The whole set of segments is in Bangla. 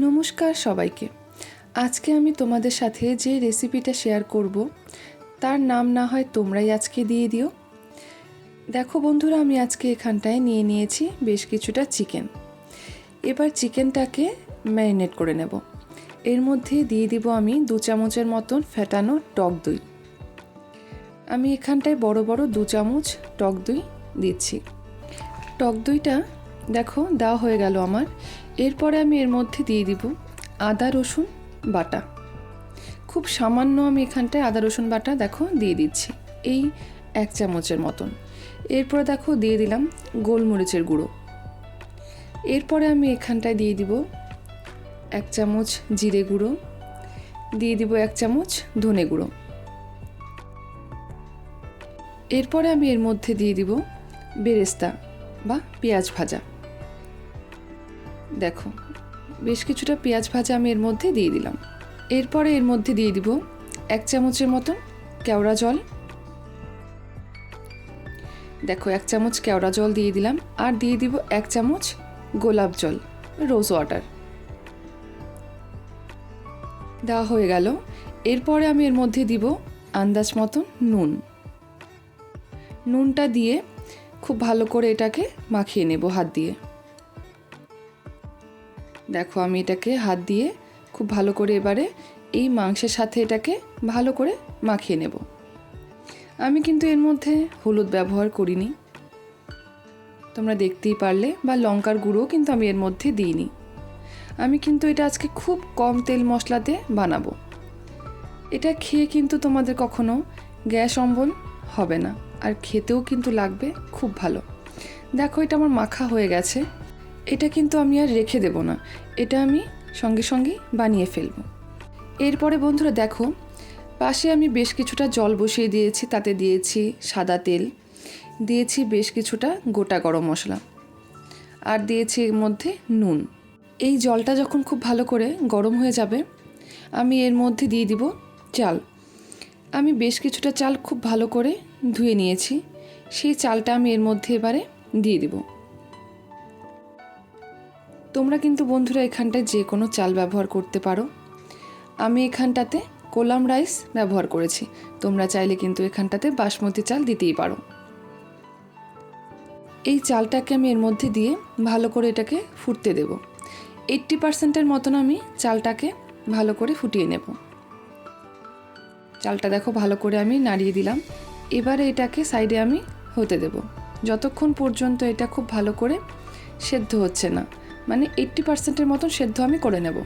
নমস্কার সবাইকে। আজকে আমি তোমাদের সাথে যে রেসিপিটা শেয়ার করব তার নাম না হয় তোমরাই আজকে দিয়ে দিও। দেখো বন্ধুরা, আমি আজকে এখানটায় নিয়ে নিয়েছি বেশ কিছুটা চিকেন। এবার চিকেনটাকে ম্যারিনেট করে নেব। এর মধ্যে দিয়ে দিব আমি 2 চামচের মতন ফেটানো টক দই। আমি এখানটায় বড় বড় 2 চামচ টক দই দিচ্ছি। টক দইটা দেখো দেওয়া হয়ে গেল আমার। এরপরে আমি এর মধ্যে দিয়ে দিব আদা রসুন বাটা। খুব সামান্য আমি এখানটায় আদা রসুন বাটা দেখো দিয়ে দিচ্ছি, এই 1 চামচের মতন। এরপরে দেখো দিয়ে দিলাম গোলমরিচের গুঁড়ো। এরপরে আমি এখানটায় দিয়ে দিব 1 চামচ জিরে গুঁড়ো, দিয়ে দিব 1 চামচ ধনে গুঁড়ো। এরপরে আমি এর মধ্যে দিয়ে দিব বেরেস্তা বা পেঁয়াজ ভাজা। দেখো বেশ কিছুটা পেঁয়াজ ভাজা আমি এর মধ্যে দিয়ে দিলাম। এরপরে এর মধ্যে দিয়ে দিব 1 চামচের মতন কেওড়া জল। দেখো 1 চামচ কেওড়া জল দিয়ে দিলাম, আর দিয়ে দিব 1 চামচ গোলাপ জল, রোজ ওয়াটার দেওয়া হয়ে গেল। এরপরে আমি এর মধ্যে দিব আন্দাজ মতন নুন। নুনটা দিয়ে খুব ভালো করে এটাকে মাখিয়ে নেব হাত দিয়ে। দেখো আমি এটাকে হাত দিয়ে খুব ভালো করে এবারে এই মাংসের সাথে এটাকে ভালো করে মাখিয়ে নেব। আমি কিন্তু এর মধ্যে হলুদ ব্যবহার করিনি, তোমরা দেখতেই পারলে, বা লঙ্কার গুঁড়ো কিন্তু আমি এর মধ্যে দিইনি। আমি কিন্তু এটা আজকে খুব কম তেল মশলাতে বানাবো। এটা খেয়ে কিন্তু তোমাদের কখনো গ্যাস অম্বল হবে না, আর খেতেও কিন্তু লাগবে খুব ভালো। দেখো এটা আমার মাখা হয়ে গেছে। এটা কিন্তু আমি আর রেখে দেব না, এটা আমি সঙ্গে সঙ্গে বানিয়ে ফেলব। এরপরে বন্ধুরা দেখো পাশে আমি বেশ কিছুটা জল বসিয়ে দিয়েছি, তাতে দিয়েছি সাদা তেল, দিয়েছি বেশ কিছুটা গোটা গরম মশলা, আর দিয়েছি এর মধ্যে নুন। এই জলটা যখন খুব ভালো করে গরম হয়ে যাবে আমি এর মধ্যে দিয়ে দিব চাল। আমি বেশ কিছুটা চাল খুব ভালো করে ধুয়ে নিয়েছি, সেই চালটা আমি এর মধ্যে এবারে দিয়ে দিব। তোমরা কিন্তু বন্ধুরা এখানটায় যে কোনো চাল ব্যবহার করতে পারো। আমি এখানটাতে কোলাম রাইস ব্যবহার করেছি, তোমরা চাইলে কিন্তু এখানটাতে বাসমতি চাল দিতেই পারো। এই চালটাকে আমি এর মধ্যে দিয়ে ভালো করে এটাকে ফুটতে দেব। 80% মতন আমি চালটাকে ভালো করে ফুটিয়ে নেব। চালটা দেখো ভালো করে আমি নাড়িয়ে দিলাম। এবারে এটাকে সাইডে আমি হতে দেব যতক্ষণ পর্যন্ত এটা খুব ভালো করে সেদ্ধ হচ্ছে না, মানে 80% মতন সেদ্ধ আমি করে নেব।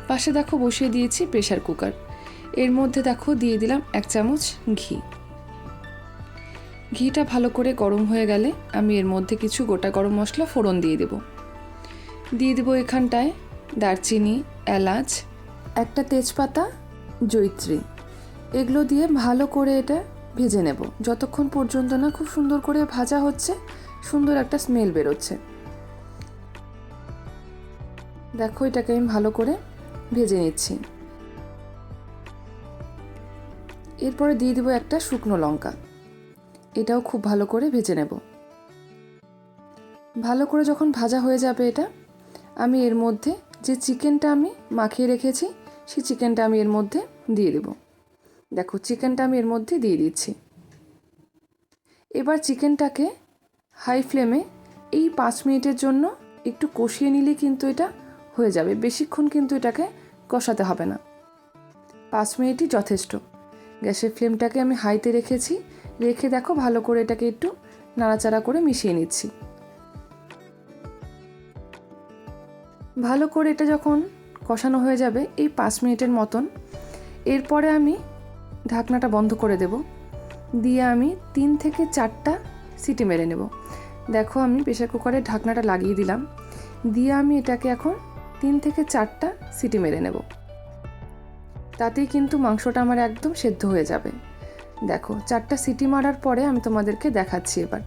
পাশে দেখো বসিয়ে দিয়েছি প্রেসার কুকার। এর মধ্যে দেখো দিয়ে দিলাম 1 চামচ ঘি। ঘিটা ভালো করে গরম হয়ে গেলে আমি এর মধ্যে কিছু গোটা গরম মশলা ফোড়ন দিয়ে দেব এখানটায় দারচিনি, এলাচ, একটা তেজপাতা, জয়িত্রী, এগুলো দিয়ে ভালো করে এটা ভেজে নেব যতক্ষণ পর্যন্ত না খুব সুন্দর করে ভাজা হচ্ছে, সুন্দর একটা স্মেল বেরোচ্ছে। দেখো এটাকে আমি ভালো করে ভেজে নিচ্ছি। এরপরে দিয়ে দেবো একটা শুকনো লঙ্কা, এটাও খুব ভালো করে ভেজে নেব। ভালো করে যখন ভাজা হয়ে যাবে এটা, আমি এর মধ্যে যে চিকেনটা আমি মাখিয়ে রেখেছি সেই চিকেনটা আমি এর মধ্যে দিয়ে দেব। দেখো চিকেনটা আমি এর মধ্যে দিয়ে দিচ্ছি। এবার চিকেনটাকে হাই ফ্লেমে এই 5 মিনিটের জন্য একটু কষিয়ে নিলে কিন্তু এটা হয়ে যাবে। বেশিক্ষণ কিন্তু এটাকে কষাতে হবে না, 5 মিনিটই যথেষ্ট। গ্যাসের ফ্লেমটাকে আমি হাইতে রেখেছি, রেখে দেখো ভালো করে এটাকে একটু নাড়াচাড়া করে মিশিয়ে নিচ্ছি। ভালো করে এটা যখন কষানো হয়ে যাবে এই 5 মিনিটের মতন, এরপরে আমি ঢাকনাটা বন্ধ করে দেব, দিয়ে আমি 3 থেকে 4টা সিটি মেরে নেব। দেখো আমি প্রেসার কুকারের ঢাকনাটা লাগিয়ে দিলাম, দিয়ে আমি এটাকে এখন 3 থেকে 4টা সিটি মেরে নেব। তাতেই কিন্তু মাংসটা আমার একদম সেদ্ধ হয়ে যাবে। দেখো 4টা সিটি মারার পরে আমি তোমাদেরকে দেখাচ্ছি। এবার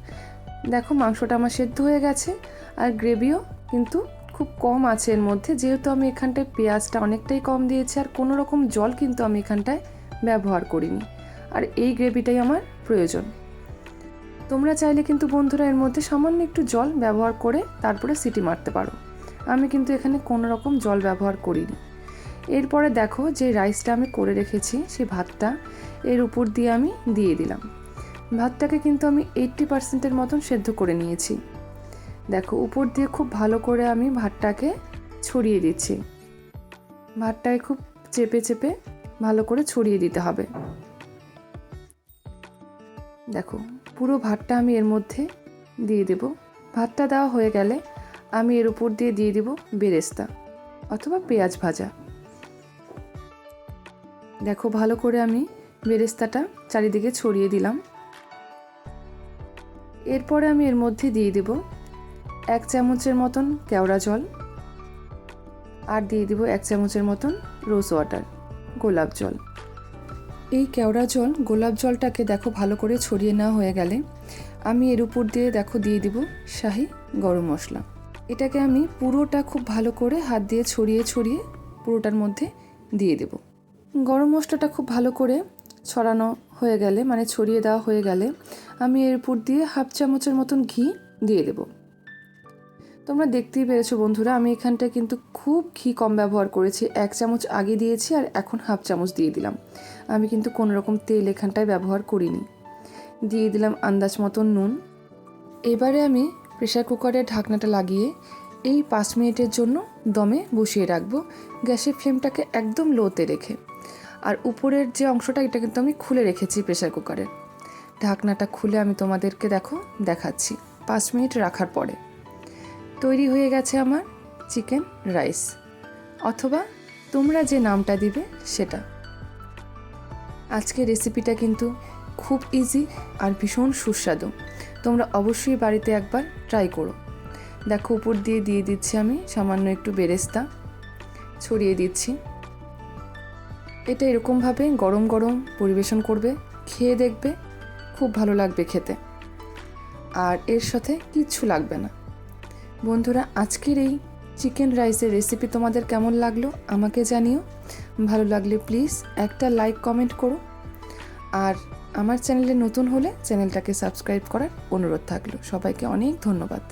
দেখো মাংসটা আমার সেদ্ধ হয়ে গেছে, আর গ্রেভিও কিন্তু খুব কম আছে এর মধ্যে, যেহেতু আমি এখানটায় পেঁয়াজটা অনেকটাই কম দিয়েছি, আর কোনো রকম জল কিন্তু আমি এখানটায় ব্যবহার করিনি, আর এই গ্রেভিটাই আমার প্রয়োজন। তোমরা চাইলে কিন্তু বন্ধুরা এর মধ্যে সামান্য একটু জল ব্যবহার করে তারপরে সিটি মারতে পারো। আমি কিন্তু এখানে কোনো রকম জল ব্যবহার করিনি। এরপরে দেখো যে রাইসটা আমি করে রেখেছি সেই ভাতটা এর উপর দিয়ে আমি দিয়ে দিলাম। ভাতটাকে কিন্তু আমি 80% মতন সেদ্ধ করে নিয়েছি। দেখো উপর দিয়ে খুব ভালো করে আমি ভাতটাকে ছড়িয়ে দিচ্ছি। ভাতটাকে খুব চেপে চেপে ভালো করে ছড়িয়ে দিতে হবে। দেখো পুরো ভাতটা আমি এর মধ্যে দিয়ে দেব। ভাতটা দেওয়া হয়ে গেলে আমি এর উপর দিয়ে দেব বেরেস্তা অথবা পেঁয়াজ ভাজা। দেখো ভালো করে আমি বেরেস্তাটা চারিদিকে ছড়িয়ে দিলাম। এরপরে আমি এর মধ্যে দিয়ে দেব 1 চামচের মতন কেওড়া জল, আর দিয়ে দেব 1 চামচের মতন রোজ ওয়াটার, গোলাপ জল। এই কেওড়া জল গোলাপ জলটাকে দেখো ভালো করে ছড়িয়ে নেওয়া হয়ে গেলে আমি এর উপর দিয়ে দেখো দিয়ে দিব শাহি গরম মশলা। এটাকে আমি পুরোটা খুব ভালো করে হাত দিয়ে ছড়িয়ে ছড়িয়ে পুরোটার মধ্যে দিয়ে দেব। গরম মশলাটা খুব ভালো করে ছড়ানো হয়ে গেলে, মানে ছড়িয়ে দেওয়া হয়ে গেলে আমি এর উপর দিয়ে 1/2 চামচের মতন ঘি দিয়ে দেব। তোমরা দেখতেই পেরেছো বন্ধুরা, আমি এখানটায় কিন্তু খুব ঘি কম ব্যবহার করেছি। 1 চামচ আগে দিয়েছি আর এখন 1/2 চামচ দিয়ে দিলাম। আমি কিন্তু কোনো রকম তেল এখানটায় ব্যবহার করিনি। দিয়ে দিলাম আন্দাজ মতন নুন। এবারে আমি প্রেসার কুকারের ঢাকনাটা লাগিয়ে এই 5 মিনিটের জন্য দমে বসিয়ে রাখবো, গ্যাসের ফ্লেমটাকে একদম লোতে রেখে। আর উপরের যে অংশটা এটা কিন্তু আমি খুলে রেখেছি প্রেসার কুকারের। ঢাকনাটা খুলে আমি তোমাদেরকে দেখাচ্ছি 5 মিনিট রাখার পরে। তৈরি হয়ে গেছে আমার চিকেন রাইস, অথবা তোমরা যে নামটা দিবে সেটা। আজকের রেসিপিটা কিন্তু খুব ইজি আর ভীষণ সুস্বাদু। তোমরা অবশ্যই বাড়িতে একবার ট্রাই করো। দেখো উপর দিয়ে দিচ্ছি আমি সামান্য একটু বেরেস্তা ছড়িয়ে দিচ্ছি। এটা এরকমভাবে গরম গরম পরিবেশন করবে, খেয়ে দেখবে খুব ভালো লাগবে খেতে, আর এর সাথে কিচ্ছু লাগবে না। বন্ধুরা আজকের এই চিকেন রাইসের রেসিপি তোমাদের কেমন লাগলো আমাকে জানিও। ভালো লাগলে প্লিজ একটা লাইক কমেন্ট করো, আর আমার চ্যানেলে নতুন হলে চ্যানেলটাকে সাবস্ক্রাইব করার অনুরোধ থাকলো। সবাইকে অনেক ধন্যবাদ।